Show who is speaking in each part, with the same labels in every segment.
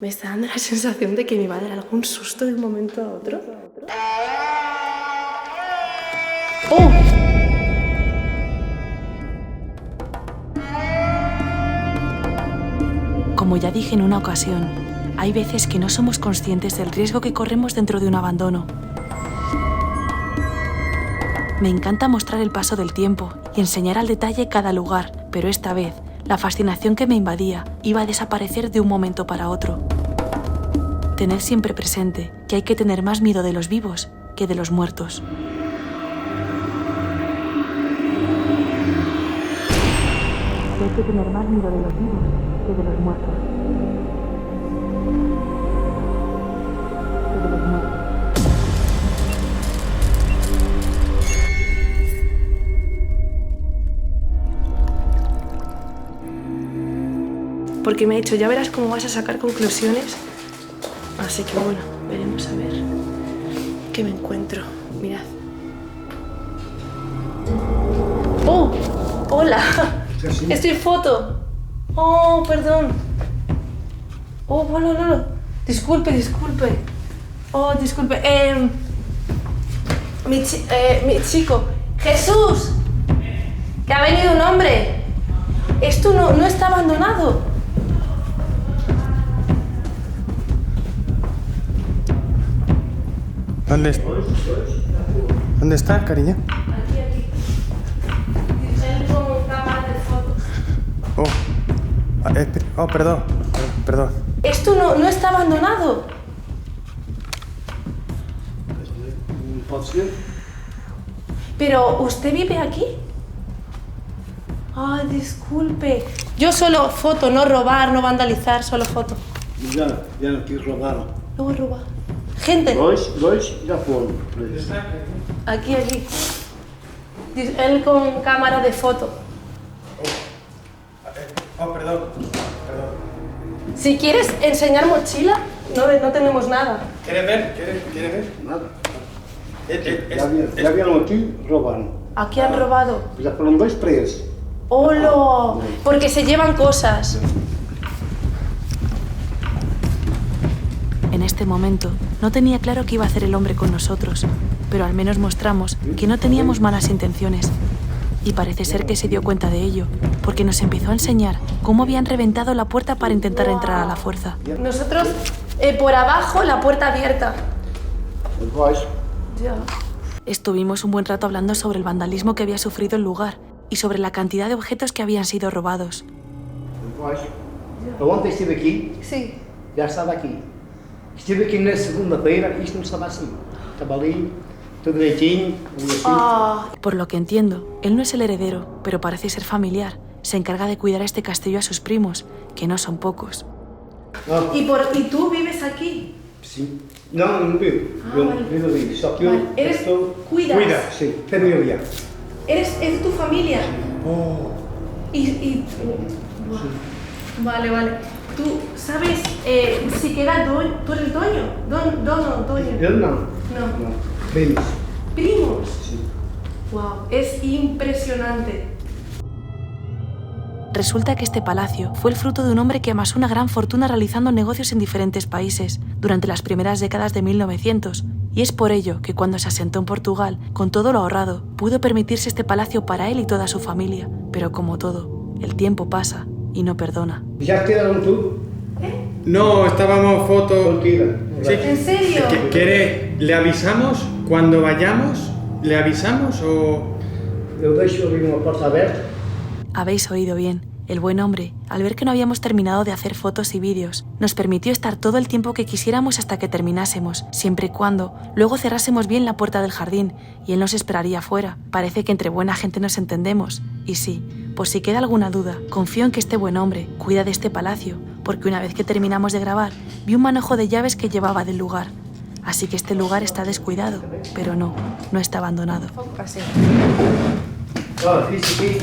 Speaker 1: Me está dando la sensación de que me va a dar algún susto de un momento a otro. ¡Oh!
Speaker 2: Como ya dije en una ocasión, hay veces que no somos conscientes del riesgo que corremos dentro de un abandono. Me encanta mostrar el paso del tiempo y enseñar al detalle cada lugar, pero esta vez, la fascinación que me invadía iba a desaparecer de un momento para otro. Tener siempre presente que hay que tener más miedo de los vivos que de los muertos. Que hay que tener más miedo de los vivos que de los muertos.
Speaker 1: Porque me ha dicho, ya verás cómo vas a sacar conclusiones. Así que bueno, veremos a ver qué me encuentro. Mirad. ¡Oh! ¡Hola! Estoy en foto. ¡Oh, perdón! ¡Oh, bueno, no! Disculpe. ¡Oh, disculpe! Mi chico. ¡Jesús! Que ha venido un hombre. Esto no está abandonado.
Speaker 3: ¿Dónde está, cariño?
Speaker 1: Aquí. Él con cámara de fotos.
Speaker 3: Perdón.
Speaker 1: Esto no está abandonado. Pero, ¿usted vive aquí? Ay, disculpe. Yo solo foto, no robar, no vandalizar, solo foto.
Speaker 4: Ya no quiero robar.
Speaker 1: Luego robar. Gente.
Speaker 4: Dois já foram.
Speaker 1: Aquí. Él con cámara de foto.
Speaker 3: Perdón.
Speaker 1: Si quieres enseñar mochila, no tenemos nada.
Speaker 3: ¿Quiere ver?
Speaker 4: Nada. Já vieram aqui, roubaram.
Speaker 1: Aquí han robado.
Speaker 4: Já foram dois presos.
Speaker 1: ¡Hola! Porque se llevan cosas.
Speaker 2: En este momento, no tenía claro qué iba a hacer el hombre con nosotros, pero al menos mostramos que no teníamos malas intenciones. Y parece ser que se dio cuenta de ello, porque nos empezó a enseñar cómo habían reventado la puerta para intentar entrar a la fuerza.
Speaker 1: Nosotros, por abajo, la puerta abierta.
Speaker 4: Vais.
Speaker 1: Ya.
Speaker 2: Estuvimos un buen rato hablando sobre el vandalismo que había sufrido el lugar y sobre la cantidad de objetos que habían sido robados.
Speaker 4: Vais. Ontem estive aqui,
Speaker 1: Sí.
Speaker 4: já estava aqui. Estive aqui na segunda-feira e isto não estava assim. Estava ali, tudo direitinho, ali assim.
Speaker 1: Ah,
Speaker 2: Por lo que entiendo, él no es el heredero, pero parece ser familiar. Se encarga de cuidar este castillo a sus primos, que no son pocos.
Speaker 4: Ah,
Speaker 1: ¿Y tú vives aquí?
Speaker 4: sim. Não vivo. Eu
Speaker 1: vale.
Speaker 4: vivo ali. Só que
Speaker 1: Vale.
Speaker 4: eu
Speaker 1: Eres-
Speaker 4: estou...
Speaker 1: cuidas?
Speaker 4: Cuida, sim. Familiar.
Speaker 1: ¿Es de tu familia?
Speaker 4: Oh.
Speaker 1: Y Vale. ¿Tú sabes si queda tú eres dueño? Dueño.
Speaker 4: Eu não.
Speaker 1: No.
Speaker 4: Primos.
Speaker 1: Primos.
Speaker 4: Sim.
Speaker 1: Wow, es impresionante.
Speaker 2: Resulta que este palacio fue el fruto de un hombre que amasó una gran fortuna realizando negocios en diferentes países durante las primeras décadas de 1900, y es por ello que cuando se asentó en Portugal, con todo lo ahorrado, pudo permitirse este palacio para él y toda su familia. Pero como todo, el tiempo pasa y no perdona.
Speaker 4: Já tiraram tudo?
Speaker 3: No, estábamos fotos.
Speaker 4: Tira.
Speaker 3: Sí.
Speaker 1: ¿En serio?
Speaker 3: ¿Quiere? ¿Le avisamos cuando vayamos? ¿Le avisamos o...?
Speaker 4: Eu deixo ali uma porta aberta.
Speaker 2: Habéis oído bien. El buen hombre, al ver que no habíamos terminado de hacer fotos y vídeos, nos permitió estar todo el tiempo que quisiéramos hasta que terminásemos, siempre y cuando luego cerrásemos bien la puerta del jardín y él nos esperaría afuera. Parece que entre buena gente nos entendemos. Y sí, por si queda alguna duda, confío en que este buen hombre cuida de este palacio, porque una vez que terminamos de grabar, vi un manojo de llaves que llevaba del lugar. Así que este lugar está descuidado, pero no está abandonado.
Speaker 1: Así.
Speaker 4: Ó, disse aqui,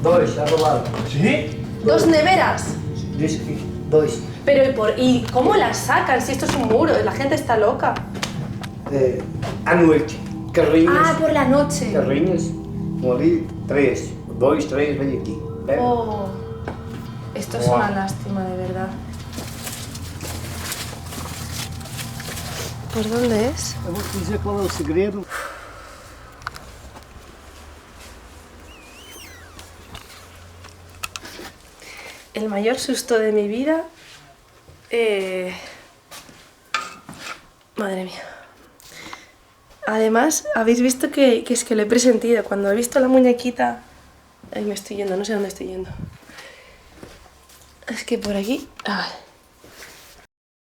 Speaker 4: dois, já roubaram.
Speaker 3: ¿Sí?
Speaker 1: ¿Dos neveras?
Speaker 4: Disse aqui, dois.
Speaker 1: Pero ¿y cómo las sacan si esto es un muro? La gente está loca.
Speaker 4: À noite, carrinhas.
Speaker 1: Ah, por la noche.
Speaker 4: Carrinhas, estão ali, três. Dois, três, vem aqui. Pega.
Speaker 1: Oh, esto es una lástima, de verdad. ¿Por dónde es?
Speaker 4: Eu vou-te dizer qual é o segredo.
Speaker 1: El mayor susto de mi vida... Madre mía. Además, habéis visto que es que lo he presentido. Cuando he visto la muñequita... Ahí me estoy yendo, no sé dónde estoy yendo. Es que por aquí...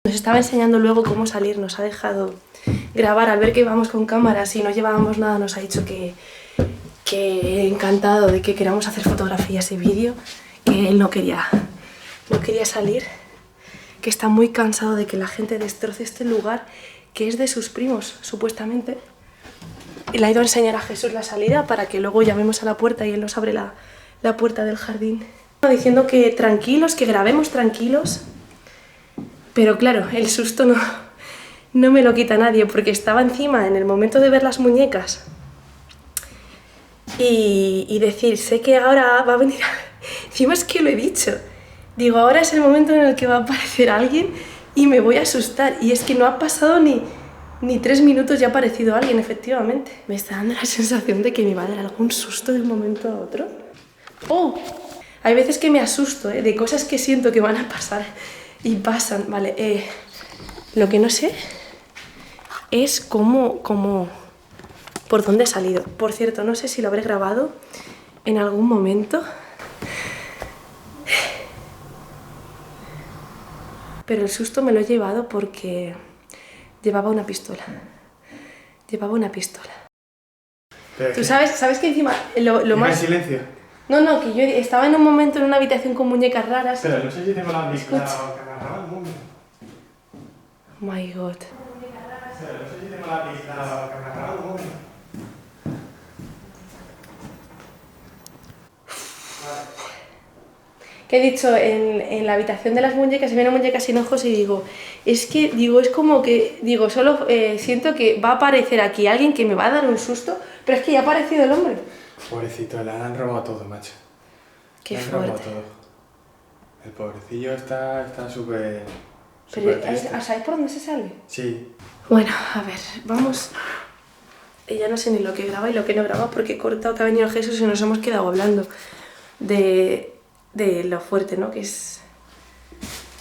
Speaker 1: Nos estaba enseñando luego cómo salir, nos ha dejado grabar. Al ver que íbamos con cámaras y no llevábamos nada, nos ha dicho que encantado de que queramos hacer fotografías y vídeo, que él no quería salir, que está muy cansado de que la gente destroce este lugar que es de sus primos, supuestamente. Y le ha ido a enseñar a Jesús la salida para que luego llamemos a la puerta y él nos abre la puerta del jardín. Diciendo que tranquilos, que grabemos tranquilos, pero claro, el susto no me lo quita nadie porque estaba encima en el momento de ver las muñecas y decir, sé que ahora va a venir... Encima es que lo he dicho. Digo, ahora es el momento en el que va a aparecer alguien y me voy a asustar. Y es que no ha pasado ni 3 minutos y ha aparecido alguien, efectivamente. Me está dando la sensación de que me va a dar algún susto de un momento a otro. ¡Oh! Hay veces que me asusto, de cosas que siento que van a pasar y pasan. Vale, lo que no sé es cómo... ¿Por dónde he salido? Por cierto, no sé si lo habré grabado en algún momento. Pero el susto me lo he llevado porque llevaba una pistola. Llevaba una pistola. ¿Tú sabes que encima lo más...
Speaker 3: en silencio.
Speaker 1: No, que yo estaba en un momento en una habitación con muñecas raras.
Speaker 3: Pero no sé si tengo la pistola
Speaker 1: Escucha.
Speaker 3: que me agarraba el mundo.
Speaker 1: My God.
Speaker 3: Pero no sé si tengo la pistola que me agarraba el mundo.
Speaker 1: Que he dicho en la habitación de las muñecas, se ven muñecas sin ojos y digo, es como que, solo siento que va a aparecer aquí alguien que me va a dar un susto, pero es que ya ha aparecido el hombre.
Speaker 3: Pobrecito, le han robado todo, macho.
Speaker 1: Qué
Speaker 3: Le han robado
Speaker 1: fuerte.
Speaker 3: todo. El pobrecillo está súper...
Speaker 1: Pero,
Speaker 3: triste.
Speaker 1: ¿sabéis por dónde se sale?
Speaker 3: Sí.
Speaker 1: Bueno, a ver, vamos. Ya no sé ni lo que graba y lo que no graba porque he cortado que ha venido Jesús y nos hemos quedado hablando de lo fuerte, ¿no? Que es...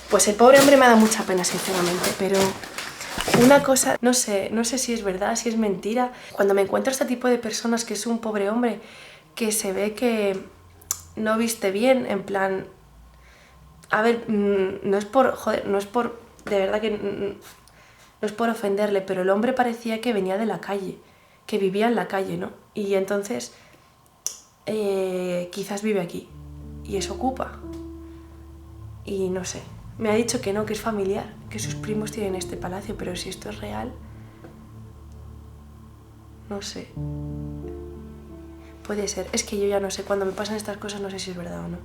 Speaker 1: Pues el pobre hombre me ha dado mucha pena, sinceramente, pero una cosa, no sé si es verdad, si es mentira. Cuando me encuentro a este tipo de personas que es un pobre hombre que se ve que no viste bien, en plan... A ver, no es por... Joder, no es por... De verdad que... No es por ofenderle, pero el hombre parecía que venía de la calle, que vivía en la calle, ¿no? Y entonces... quizás vive aquí. Y eso ocupa. Y no sé. Me ha dicho que no, que es familiar, que sus primos tienen este palacio, pero si esto es real... No sé. Puede ser. Es que yo ya no sé. Cuando me pasan estas cosas no sé si es verdad o no.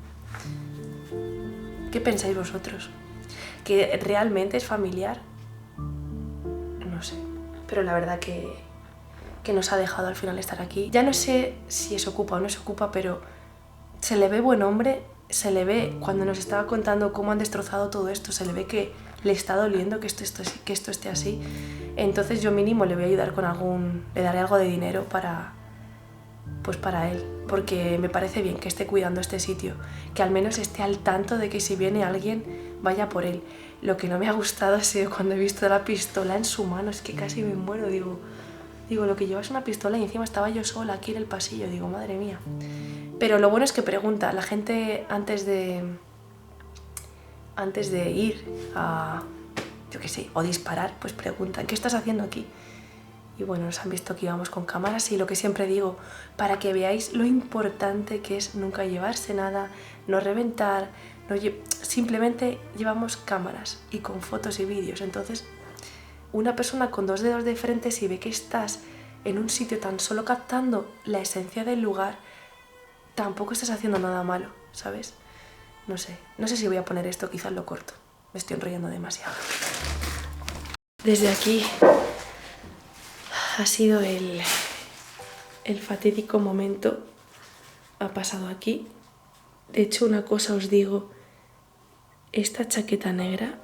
Speaker 1: ¿Qué pensáis vosotros? ¿Que realmente es familiar? No sé. Pero la verdad que nos ha dejado al final estar aquí. Ya no sé si se ocupa o no se ocupa, pero se le ve buen hombre, se le ve, cuando nos estaba contando cómo han destrozado todo esto, se le ve que le está doliendo que esto esté así. Entonces yo mínimo le voy a ayudar con le daré algo de dinero para él, porque me parece bien que esté cuidando este sitio, que al menos esté al tanto de que si viene alguien vaya por él. Lo que no me ha gustado ha sido cuando he visto la pistola en su mano, es que casi me muero, digo, lo que lleva es una pistola y encima estaba yo sola aquí en el pasillo, digo, madre mía. Pero lo bueno es que pregunta, la gente antes de ir a, yo qué sé, o disparar, pues preguntan, ¿qué estás haciendo aquí? Y bueno, nos han visto que íbamos con cámaras y lo que siempre digo, para que veáis lo importante que es nunca llevarse nada, no reventar, simplemente llevamos cámaras y con fotos y vídeos. Entonces, una persona con 2 dedos de frente, si ve que estás en un sitio tan solo captando la esencia del lugar, tampoco estás haciendo nada malo, ¿sabes? No sé si voy a poner esto, quizás lo corto. Me estoy enrollando demasiado. Desde aquí ha sido el fatídico momento. Ha pasado aquí. De hecho, una cosa os digo, esta chaqueta negra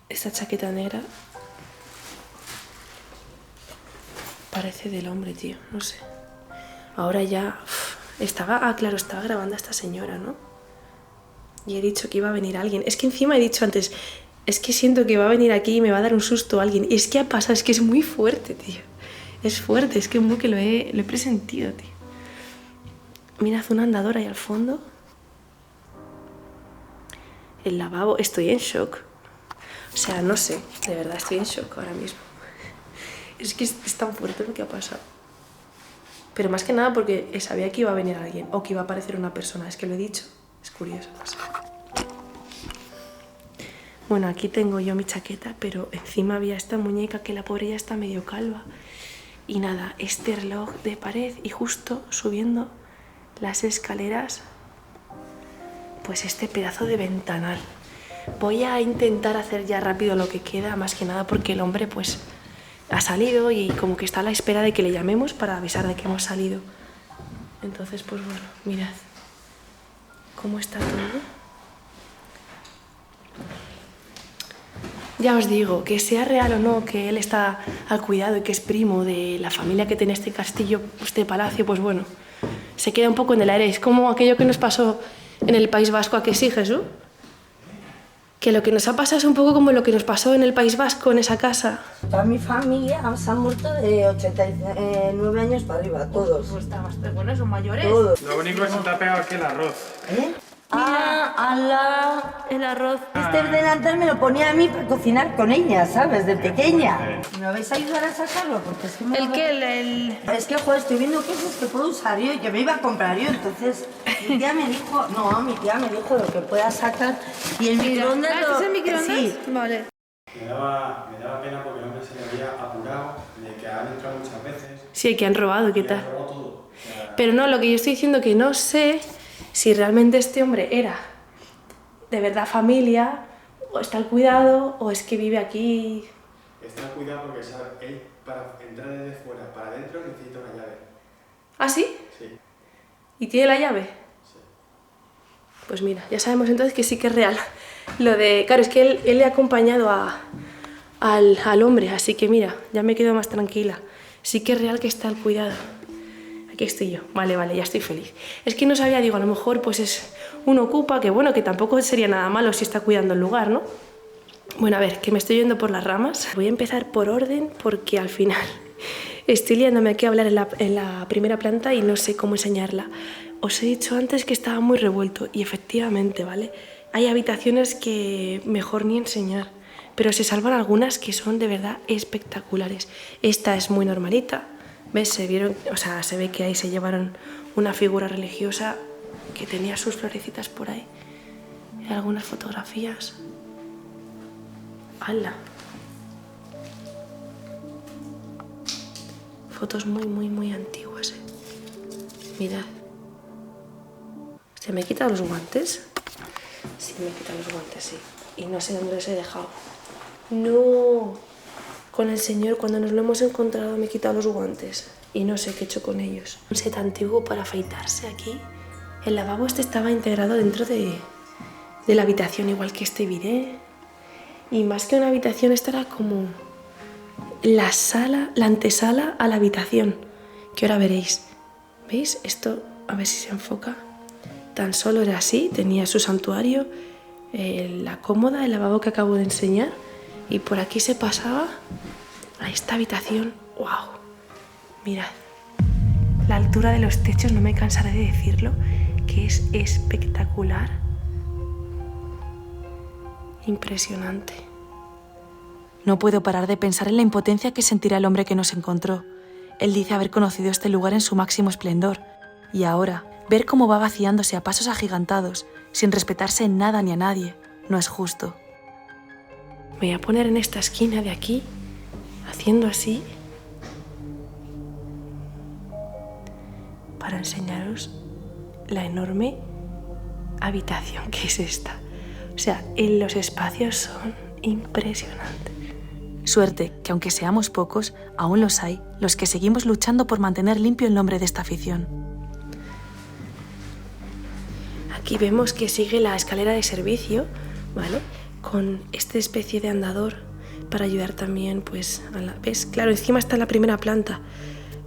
Speaker 1: Esta chaqueta negra parece del hombre, tío, no sé. Ahora ya... claro, estaba grabando a esta señora, ¿no? Y he dicho que iba a venir alguien. Es que encima he dicho antes, es que siento que va a venir aquí y me va a dar un susto alguien. Y es que ha pasado, es que es muy fuerte, tío. Es fuerte, es que muy que lo he presentido, tío. Mirad una andadora ahí al fondo. El lavabo, estoy en shock. O sea, no sé, de verdad estoy en shock ahora mismo. Es que es tan fuerte lo que ha pasado. Pero más que nada porque sabía que iba a venir alguien o que iba a aparecer una persona. Es que lo he dicho. Es curioso. No sé. Bueno, aquí tengo yo mi chaqueta, pero encima había esta muñeca que la pobre ya está medio calva. Y nada, este reloj de pared y justo subiendo las escaleras, pues este pedazo de ventanal. Voy a intentar hacer ya rápido lo que queda, más que nada porque el hombre pues ha salido y como que está a la espera de que le llamemos para avisar de que hemos salido. Entonces, pues bueno, mirad cómo está todo. Ya os digo, que sea real o no, que él está al cuidado y que es primo de la familia que tiene este castillo, este palacio, pues bueno, se queda un poco en el aire. Es como aquello que nos pasó en el País Vasco, ¿a que sí, Jesús? Que lo que nos ha pasado es un poco como lo que nos pasó en el País Vasco, en esa casa.
Speaker 5: Toda mi familia se han muerto de 89 años para arriba, todos.
Speaker 1: Pues está más bueno, son mayores.
Speaker 5: Todos.
Speaker 3: Lo único es que se te ha pegado aquí el arroz.
Speaker 5: ¿Eh?
Speaker 1: El arroz.
Speaker 5: Este delantal me lo ponía a mí para cocinar con ella, ¿sabes? De pequeña. ¿Me vais a ayudar a sacarlo? Porque es que me
Speaker 1: ¿El qué?
Speaker 5: Es que, joder, estoy viendo cosas que puedo usar yo y que me iba a comprar yo. Entonces, mi tía me dijo lo que pueda sacar. Y el microondas
Speaker 1: ¿Este es el microondas?
Speaker 5: Sí.
Speaker 1: Vale.
Speaker 3: Me daba pena porque el hombre se le había apurado, de que han entrado muchas veces.
Speaker 1: Sí, que han robado, ¿qué
Speaker 3: Y
Speaker 1: tal?
Speaker 3: han robado todo. O sea,
Speaker 1: Pero no, lo que yo estoy diciendo que no sé si realmente este hombre era de verdad familia, o está al cuidado, o es que vive aquí.
Speaker 3: está cuidado porque sabe, él para entrar desde fuera para adentro necesita una llave.
Speaker 1: ¿Ah, sí?
Speaker 3: Sí,
Speaker 1: ¿Y tiene la llave?
Speaker 3: sí.
Speaker 1: Pues mira, ya sabemos entonces que sí que es real. Lo de... Claro, es que él le ha acompañado al hombre, así que mira, ya me quedo más tranquila. Sí que es real que está al cuidado. Aquí estoy yo. Vale, ya estoy feliz. Es que no sabía, digo, a lo mejor pues es un ocupa, que bueno, que tampoco sería nada malo si está cuidando el lugar, ¿no? Bueno, a ver, que me estoy yendo por las ramas. Voy a empezar por orden porque al final estoy liándome aquí a hablar en la primera planta y no sé cómo enseñarla. Os he dicho antes que estaba muy revuelto y efectivamente, ¿vale? Hay habitaciones que mejor ni enseñar, pero se salvan algunas que son de verdad espectaculares. Esta es muy normalita, ¿ves? Se ve que ahí se llevaron una figura religiosa que tenía sus florecitas por ahí. Hay algunas fotografías. ¡Hala! Fotos muy antiguas, ¿eh? Mirad. ¿Se me he quitado los guantes? Sí, me he quitado los guantes, sí. Y no sé dónde los he dejado. ¡No! Con el señor, cuando nos lo hemos encontrado, me he quitado los guantes. Y no sé qué he hecho con ellos. Un set antiguo para afeitarse aquí. El lavabo este estaba integrado dentro de la habitación, igual que este bidet. Y más que una habitación, esta era como la sala, la antesala a la habitación. Que ahora veréis. ¿Veis? Esto, a ver si se enfoca. Tan solo era así, tenía su santuario, la cómoda, el lavabo que acabo de enseñar. Y por aquí se pasaba a esta habitación. ¡Wow! Mirad. La altura de los techos, no me cansaré de decirlo, que es espectacular. Impresionante.
Speaker 2: No puedo parar de pensar en la impotencia que sentirá el hombre que nos encontró. Él dice haber conocido este lugar en su máximo esplendor. Y ahora, ver cómo va vaciándose a pasos agigantados, sin respetarse en nada ni a nadie, no es justo.
Speaker 1: Me voy a poner en esta esquina de aquí, haciendo así, para enseñaros la enorme habitación que es esta. O sea, los espacios son impresionantes.
Speaker 2: Suerte que aunque seamos pocos, aún los hay, los que seguimos luchando por mantener limpio el nombre de esta afición.
Speaker 1: Aquí vemos que sigue la escalera de servicio, ¿vale? con esta especie de andador para ayudar también, pues, a la... ¿Ves? Claro, encima está en la primera planta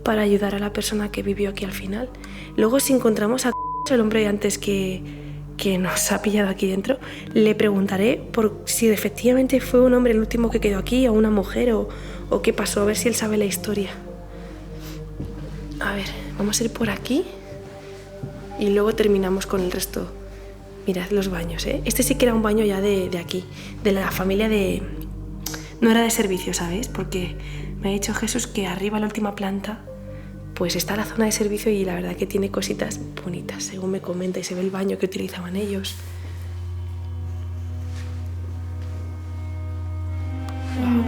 Speaker 1: para ayudar a la persona que vivió aquí al final. Luego, si encontramos a el hombre antes que nos ha pillado aquí dentro, le preguntaré por si efectivamente fue un hombre el último que quedó aquí o una mujer o qué pasó, a ver si él sabe la historia. A ver, vamos a ir por aquí y luego terminamos con el resto. Mirad los baños, ¿eh? Este sí que era un baño ya de aquí, de la familia de... No era de servicio, ¿sabéis? Porque me ha dicho Jesús que arriba en la última planta pues está la zona de servicio y la verdad que tiene cositas bonitas, según me comenta, y se ve el baño que utilizaban ellos. Wow.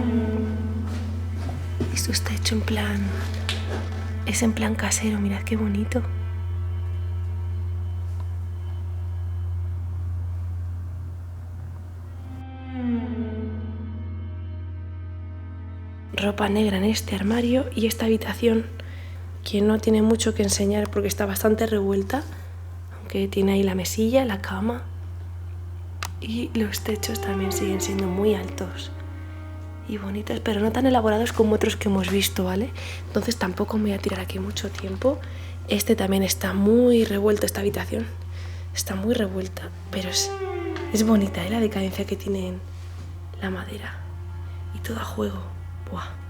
Speaker 1: Esto está hecho en plan... Es en plan casero, mirad qué bonito. Ropa negra en este armario y esta habitación que no tiene mucho que enseñar porque está bastante revuelta, aunque tiene ahí la mesilla, la cama y los techos también siguen siendo muy altos y bonitos, pero no tan elaborados como otros que hemos visto, ¿vale? Entonces tampoco me voy a tirar aquí mucho tiempo. Este también está muy revuelto, esta habitación está muy revuelta, pero es bonita, ¿eh? La decadencia que tiene la madera y todo a juego. Buah.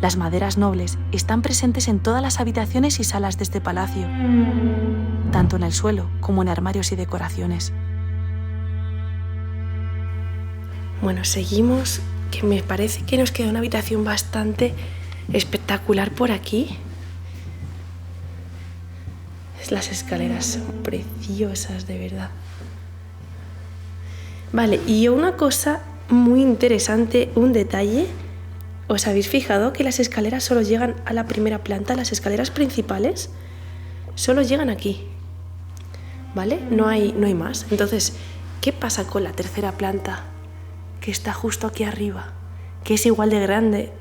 Speaker 2: Las maderas nobles están presentes en todas las habitaciones y salas de este palacio, tanto en el suelo como en armarios y decoraciones.
Speaker 1: Bueno, seguimos, que me parece que nos queda una habitación bastante espectacular por aquí. Las escaleras son preciosas, de verdad. Vale, y una cosa muy interesante, un detalle. ¿Os habéis fijado que las escaleras solo llegan a la primera planta? Las escaleras principales solo llegan aquí, ¿vale? No hay más. Entonces, ¿qué pasa con la tercera planta que está justo aquí arriba? Que es igual de grande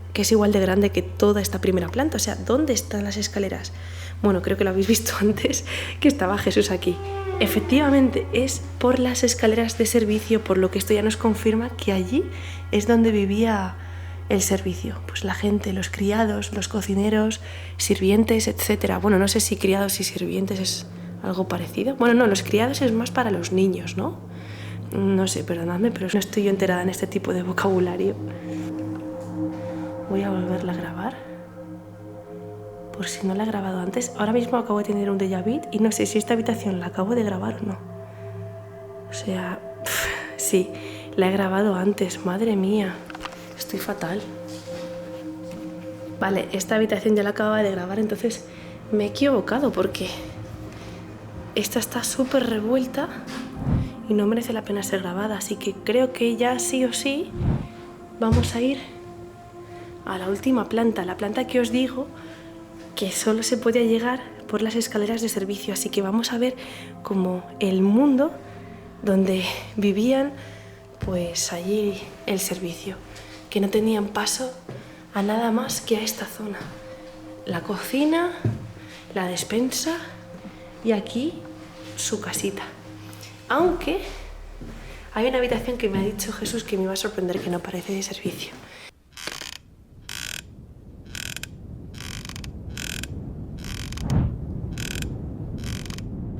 Speaker 1: que toda esta primera planta. O sea, ¿dónde están las escaleras? Bueno, creo que lo habéis visto antes, que estaba Jesús aquí. Efectivamente, es por las escaleras de servicio, por lo que esto ya nos confirma que allí es donde vivía el servicio, pues la gente, los criados, los cocineros, sirvientes, etcétera. Bueno, no sé si criados y sirvientes es algo parecido. Bueno, no, los criados es más para los niños, ¿no? No sé, perdonadme, pero no estoy yo enterada en este tipo de vocabulario. Voy a volverla a grabar, por si no la he grabado antes. Ahora mismo acabo de tener un déjà vu y no sé si esta habitación la acabo de grabar o no. O sea, sí, la he grabado antes, madre mía. Estoy fatal. Vale, esta habitación ya la acababa de grabar, entonces me he equivocado porque esta está súper revuelta y no merece la pena ser grabada, así que creo que ya sí o sí vamos a ir a la última planta, la planta que os digo que solo se podía llegar por las escaleras de servicio, así que vamos a ver como el mundo donde vivían pues allí el servicio, que no tenían paso a nada más que a esta zona. La cocina, la despensa y aquí su casita. Aunque hay una habitación que me ha dicho Jesús que me iba a sorprender, que no parece de servicio.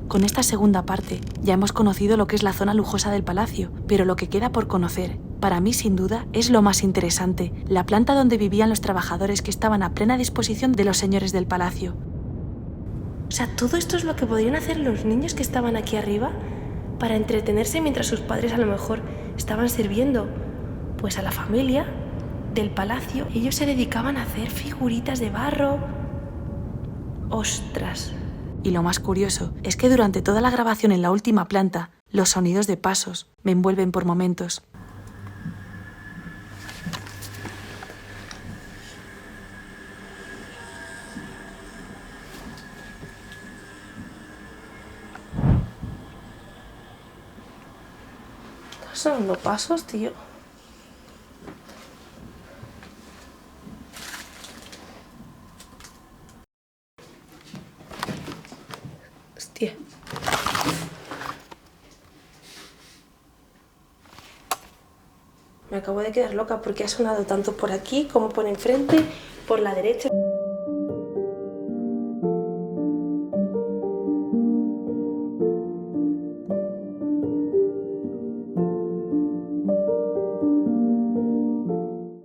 Speaker 2: Con esta segunda parte ya hemos conocido lo que es la zona lujosa del palacio, pero lo que queda por conocer, para mí sin duda, es lo más interesante, la planta donde vivían los trabajadores que estaban a plena disposición de los señores del palacio.
Speaker 1: O sea, todo esto es lo que podrían hacer los niños que estaban aquí arriba para entretenerse mientras sus padres a lo mejor estaban sirviendo pues a la familia del palacio. Ellos se dedicaban a hacer figuritas de barro. ¡Ostras!
Speaker 2: Y lo más curioso es que durante toda la grabación en la última planta, los sonidos de pasos me envuelven por momentos.
Speaker 1: ¿Están sonando pasos, tío? Hostia. Me acabo de quedar loca porque ha sonado tanto por aquí como por enfrente, por la derecha.